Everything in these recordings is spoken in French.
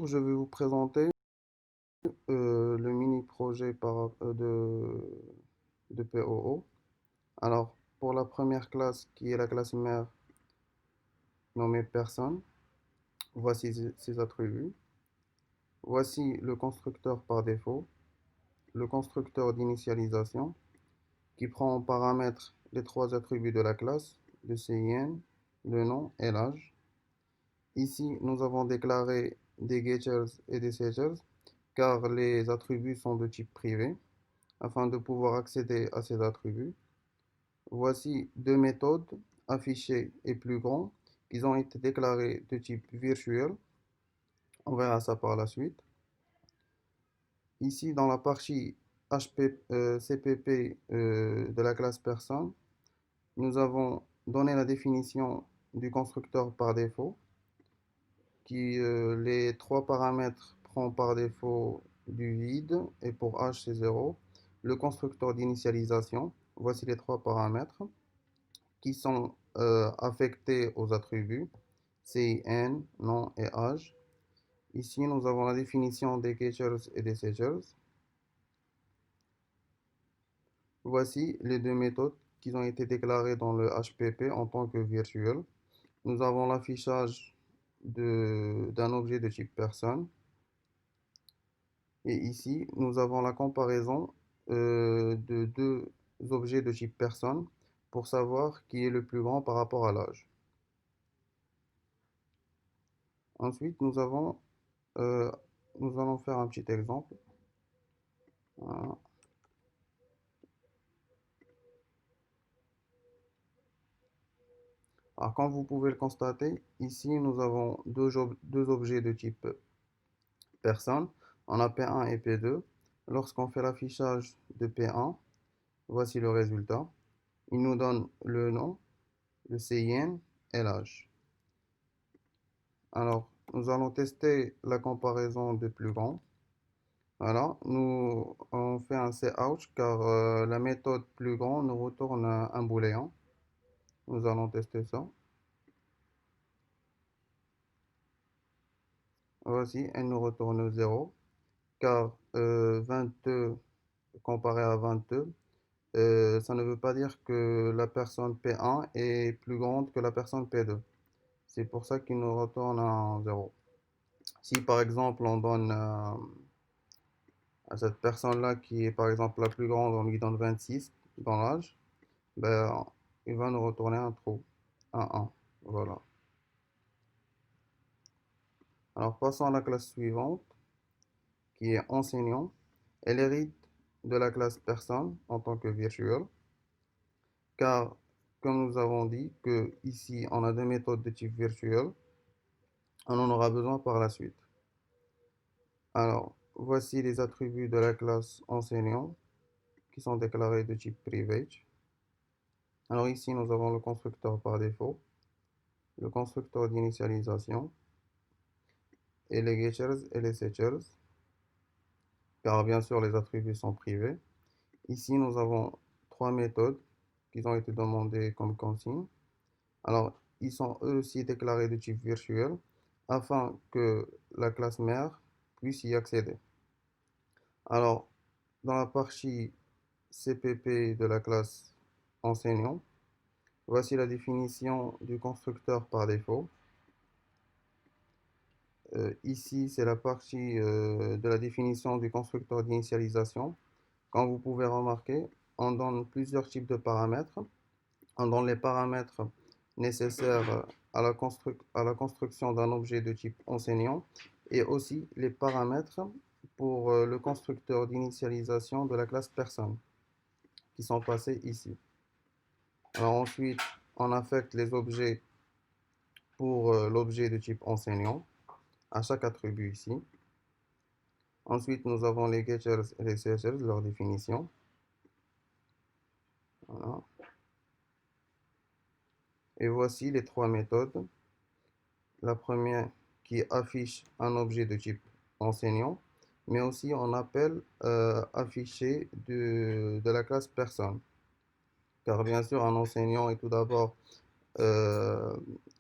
Bonjour, je vais vous présenter le mini-projet de POO. Alors, pour la première classe, qui est la classe mère nommée personne, voici ses attributs. Voici le constructeur par défaut, le constructeur d'initialisation, qui prend en paramètre les trois attributs de la classe, le CIN, le nom et l'âge. Ici, nous avons déclaré des getters et des setters, car les attributs sont de type privé. Afin de pouvoir accéder à ces attributs, voici deux méthodes affichées et plus grands qui ont été déclarées de type virtuel. On verra ça par la suite. Ici, dans la partie CPP de la classe personne, nous avons donné la définition du constructeur par défaut, qui les trois paramètres prend par défaut du vide et pour h c'est 0. Le constructeur d'initialisation, voici les trois paramètres qui sont affectés aux attributs CIN, nom et âge. Ici, nous avons la définition des getters et des setters. Voici les deux méthodes qui ont été déclarées dans le HPP en tant que virtuel. Nous avons l'affichage d'un objet de type personne. Et ici, nous avons la comparaison de deux objets de type personne pour savoir qui est le plus grand par rapport à l'âge. Ensuite, euh, nous allons faire un petit exemple. Voilà. Alors, comme vous pouvez le constater, ici, nous avons deux objets de type personne. On a P1 et P2. Lorsqu'on fait l'affichage de P1, voici le résultat. Il nous donne le nom, le CIN et l'âge. Alors, nous allons tester la comparaison de plus grand. Voilà, on fait un cout car la méthode plus grand nous retourne un booléen. Nous allons tester ça. Voici, elle nous retourne 0 car 22 comparé à 22, ça ne veut pas dire que la personne P1 est plus grande que la personne P2. C'est pour ça qu'il nous retourne un 0. Si par exemple on donne à cette personne-là qui est par exemple la plus grande, on lui donne 26 dans l'âge, ben, il va nous retourner un trou, un 1. Voilà. Alors passons à la classe suivante, qui est enseignant. Elle hérite de la classe personne en tant que virtuelle, car comme nous avons dit que ici on a deux méthodes de type virtuel, on en aura besoin par la suite. Alors, voici les attributs de la classe enseignant qui sont déclarés de type private. Alors ici, nous avons le constructeur par défaut, le constructeur d'initialisation et les getters et les setters, car bien sûr les attributs sont privés. Ici, nous avons trois méthodes qui ont été demandées comme consigne. Alors, ils sont eux aussi déclarés de type virtuel afin que la classe mère puisse y accéder. Alors, dans la partie CPP de la classe enseignant, voici la définition du constructeur par défaut. Ici, c'est la partie de la définition du constructeur d'initialisation. Comme vous pouvez remarquer, on donne plusieurs types de paramètres. On donne les paramètres nécessaires à la construction d'un objet de type enseignant et aussi les paramètres pour le constructeur d'initialisation de la classe personne qui sont passés ici. Alors ensuite, on affecte les objets pour l'objet de type enseignant à chaque attribut ici. Ensuite, nous avons les getters et les setters, leur définition. Voilà. Et voici les trois méthodes. La première qui affiche un objet de type enseignant, mais aussi on appelle afficher de la classe personne. Car bien sûr, un enseignant euh,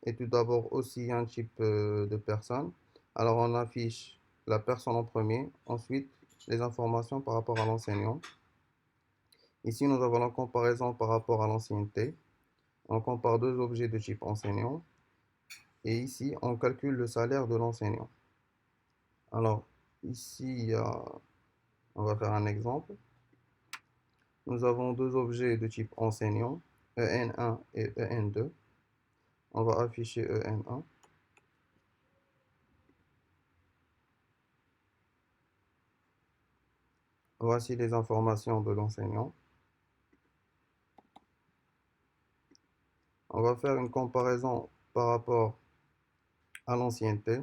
est tout d'abord aussi un type de personne. Alors on affiche la personne en premier, ensuite les informations par rapport à l'enseignant. Ici, nous avons la comparaison par rapport à l'ancienneté. On compare deux objets de type enseignant. Et ici, on calcule le salaire de l'enseignant. Alors, ici, on va faire un exemple. Nous avons deux objets de type enseignant, EN1 et EN2. On va afficher EN1. Voici les informations de l'enseignant. On va faire une comparaison par rapport à l'ancienneté.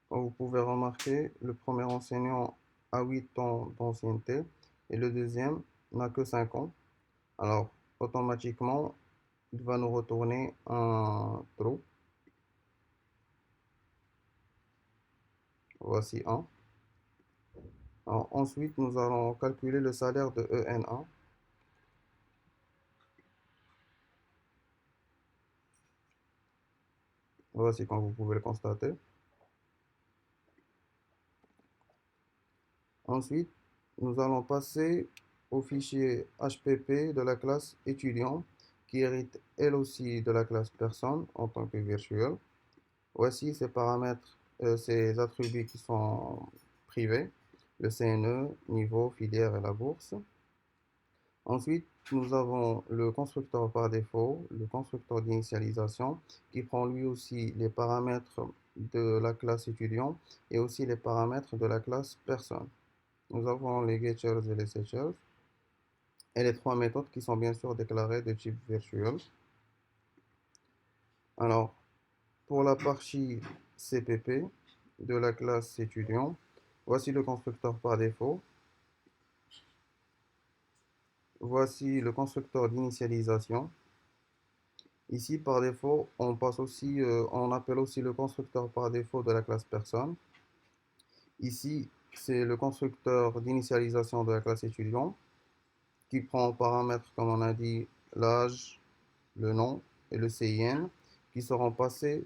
Comme vous pouvez remarquer, le premier enseignant a 8 ans d'ancienneté et le deuxième n'a que 5 ans. Alors, automatiquement, il va nous retourner un trou. Voici un. Alors, ensuite, nous allons calculer le salaire de EN1. Voici comme vous pouvez le constater. Ensuite, nous allons passer au fichier HPP de la classe étudiant qui hérite elle aussi de la classe personne en tant que virtuel. Voici ces paramètres, ces attributs qui sont privés, le CNE, niveau, filière et la bourse. Ensuite, nous avons le constructeur par défaut, le constructeur d'initialisation, qui prend lui aussi les paramètres de la classe étudiant et aussi les paramètres de la classe personne. Nous avons les getters et les setters et les trois méthodes qui sont bien sûr déclarées de type virtuel. Alors, pour la partie CPP de la classe étudiant, voici le constructeur par défaut. Voici le constructeur d'initialisation. Ici, par défaut, on passe aussi, on appelle aussi le constructeur par défaut de la classe personne. Ici, c'est le constructeur d'initialisation de la classe étudiant qui prend en paramètre, comme on a dit, l'âge, le nom et le CIN qui seront passés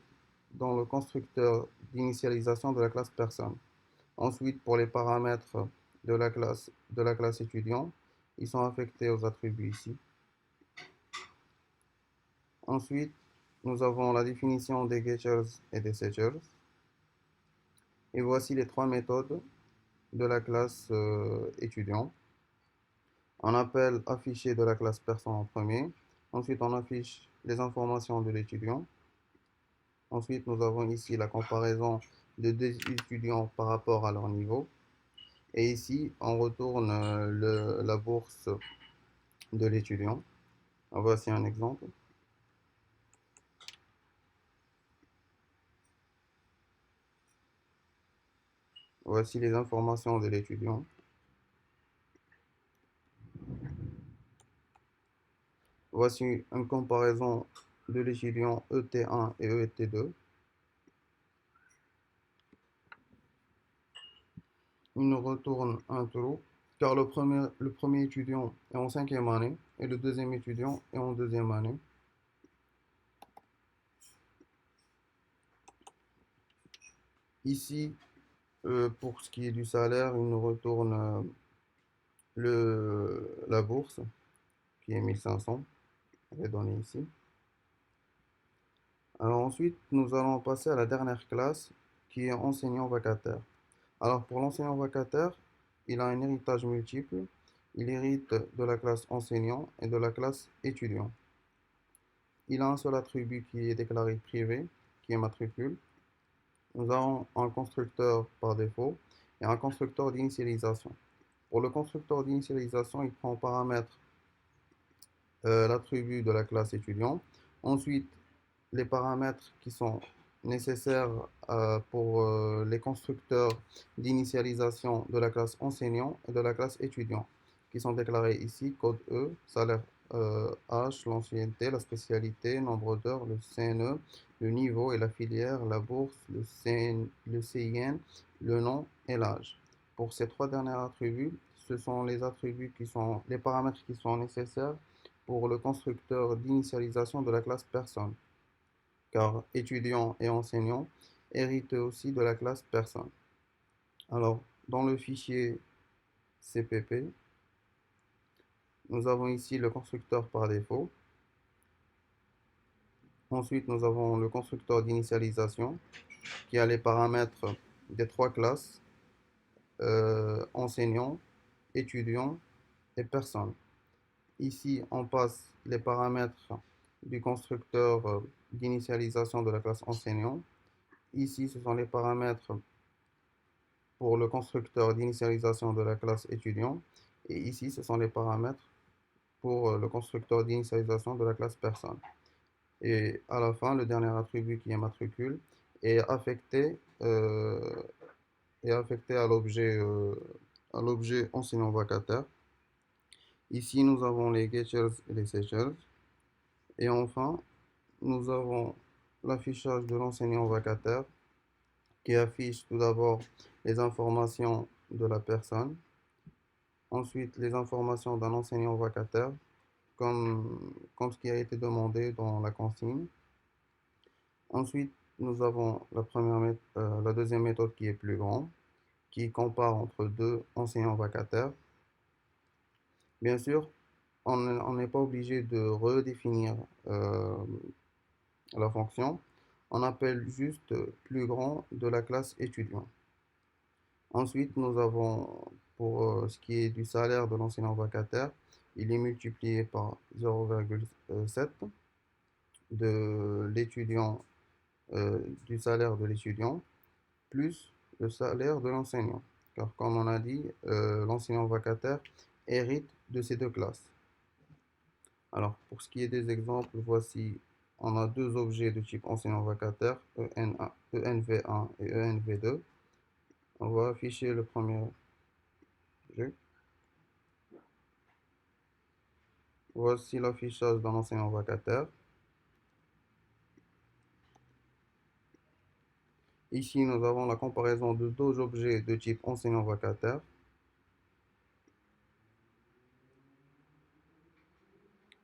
dans le constructeur d'initialisation de la classe personne. Ensuite, pour les paramètres de la classe étudiant, ils sont affectés aux attributs ici. Ensuite, nous avons la définition des getters et des setters. Et voici les trois méthodes de la classe étudiant. On appelle afficher de la classe personne en premier. Ensuite, on affiche les informations de l'étudiant. Ensuite, nous avons ici la comparaison de deux étudiants par rapport à leur niveau. Et ici, on retourne la bourse de l'étudiant. Voici un exemple. Voici les informations de l'étudiant. Voici une comparaison de l'étudiant ET1 et ET2. Il nous retourne un trou car le premier étudiant est en cinquième année et le deuxième étudiant est en deuxième année. Ici, pour ce qui est du salaire, il nous retourne la bourse qui est 1500, je vais donner ici. Alors ensuite, nous allons passer à la dernière classe qui est enseignant vacataire. Alors pour l'enseignant vacataire, il a un héritage multiple. Il hérite de la classe enseignant et de la classe étudiant. Il a un seul attribut qui est déclaré privé, qui est matricule. Nous avons un constructeur par défaut et un constructeur d'initialisation. Pour le constructeur d'initialisation, il prend en paramètre l'attribut de la classe étudiant. Ensuite, les paramètres qui sont nécessaires pour les constructeurs d'initialisation de la classe enseignant et de la classe étudiant, qui sont déclarés ici, code E, salaire H, l'ancienneté, la spécialité, nombre d'heures, le CNE, le niveau et la filière, la bourse, le CIN, le nom et l'âge. Pour ces trois derniers attributs, ce sont les attributs qui sont les paramètres qui sont nécessaires pour le constructeur d'initialisation de la classe personne, car étudiant et enseignant, hérite aussi de la classe personne. Alors, dans le fichier CPP, nous avons ici le constructeur par défaut. Ensuite, nous avons le constructeur d'initialisation qui a les paramètres des trois classes, enseignant, étudiant et personne. Ici, on passe les paramètres du constructeur d'initialisation de la classe enseignant. Ici, ce sont les paramètres pour le constructeur d'initialisation de la classe étudiant. Et ici, ce sont les paramètres pour le constructeur d'initialisation de la classe personne. Et à la fin, le dernier attribut qui est matricule est affecté, à l'objet enseignant vacataire. Ici, nous avons les getchers et les setchers. Et enfin, nous avons l'affichage de l'enseignant vacataire qui affiche tout d'abord les informations de la personne, ensuite les informations d'un enseignant vacataire, comme ce qui a été demandé dans la consigne. Ensuite, nous avons la deuxième méthode qui est plus grande, qui compare entre deux enseignants vacataires. Bien sûr, on n'est pas obligé de redéfinir la fonction. On appelle juste plus grand de la classe étudiant. Ensuite, nous avons, pour ce qui est du salaire de l'enseignant vacataire, il est multiplié par 0,7 de l'étudiant, du salaire de l'étudiant, plus le salaire de l'enseignant. Car comme on a dit, l'enseignant vacataire hérite de ces deux classes. Alors, pour ce qui est des exemples, voici, on a deux objets de type enseignant vacataire, ENV1 et ENV2. On va afficher le premier objet. Voici l'affichage d'un enseignant vacataire. Ici, nous avons la comparaison de deux objets de type enseignant vacataire.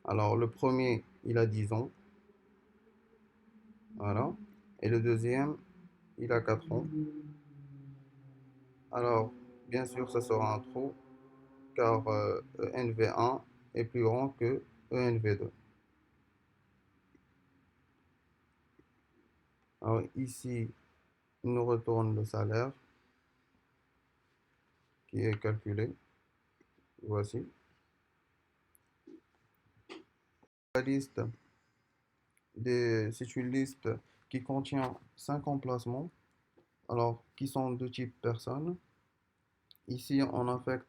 Alors, le premier, il a 10 ans. Voilà. Et le deuxième, il a 4 ans. Alors, bien sûr, ça sera un trou, car ENV1 est plus grand que ENV2. Alors, ici, il nous retourne le salaire qui est calculé. Voici. La liste c'est une liste qui contient 5 emplacements, alors qui sont de type personne. Ici, on affecte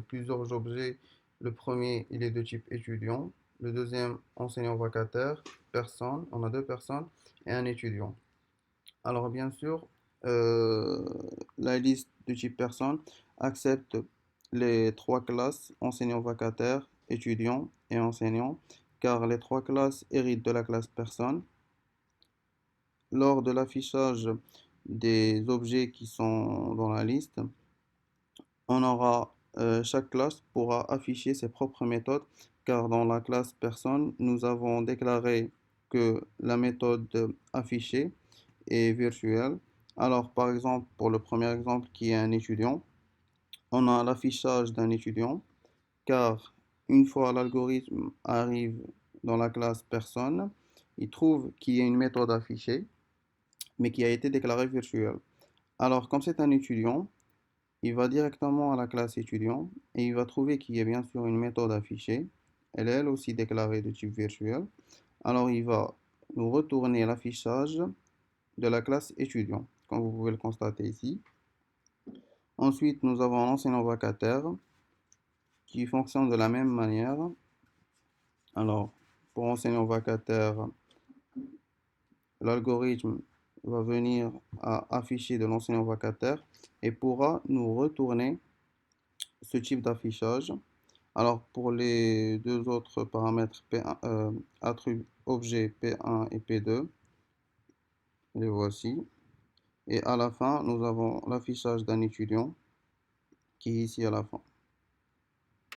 plusieurs objets. Le premier, il est de type étudiant. Le deuxième, enseignant vacataire, personne. On a deux personnes et un étudiant. Alors, bien sûr, euh, la liste de type personne accepte les trois classes, enseignant vacataire, étudiant et enseignant, car les trois classes héritent de la classe personne. Lors de l'affichage des objets qui sont dans la liste, chaque classe pourra afficher ses propres méthodes, car dans la classe personne, nous avons déclaré que la méthode affichée est virtuelle. Alors, par exemple, pour le premier exemple qui est un étudiant, on a l'affichage d'un étudiant, car une fois l'algorithme arrive dans la classe personne, il trouve qu'il y a une méthode affichée, mais qui a été déclarée virtuelle. Alors, comme c'est un étudiant, il va directement à la classe étudiant et il va trouver qu'il y a bien sûr une méthode affichée. Elle est elle aussi déclarée de type virtuel. Alors il va nous retourner l'affichage de la classe étudiant, comme vous pouvez le constater ici. Ensuite, nous avons l'enseignant vacataire qui fonctionne de la même manière. Alors, pour enseignant vacataire, l'algorithme va venir à afficher de l'enseignant vacataire et pourra nous retourner ce type d'affichage. Alors pour les deux autres paramètres P1, objet P1 et P2, les voici. Et à la fin, nous avons l'affichage d'un étudiant qui est ici à la fin.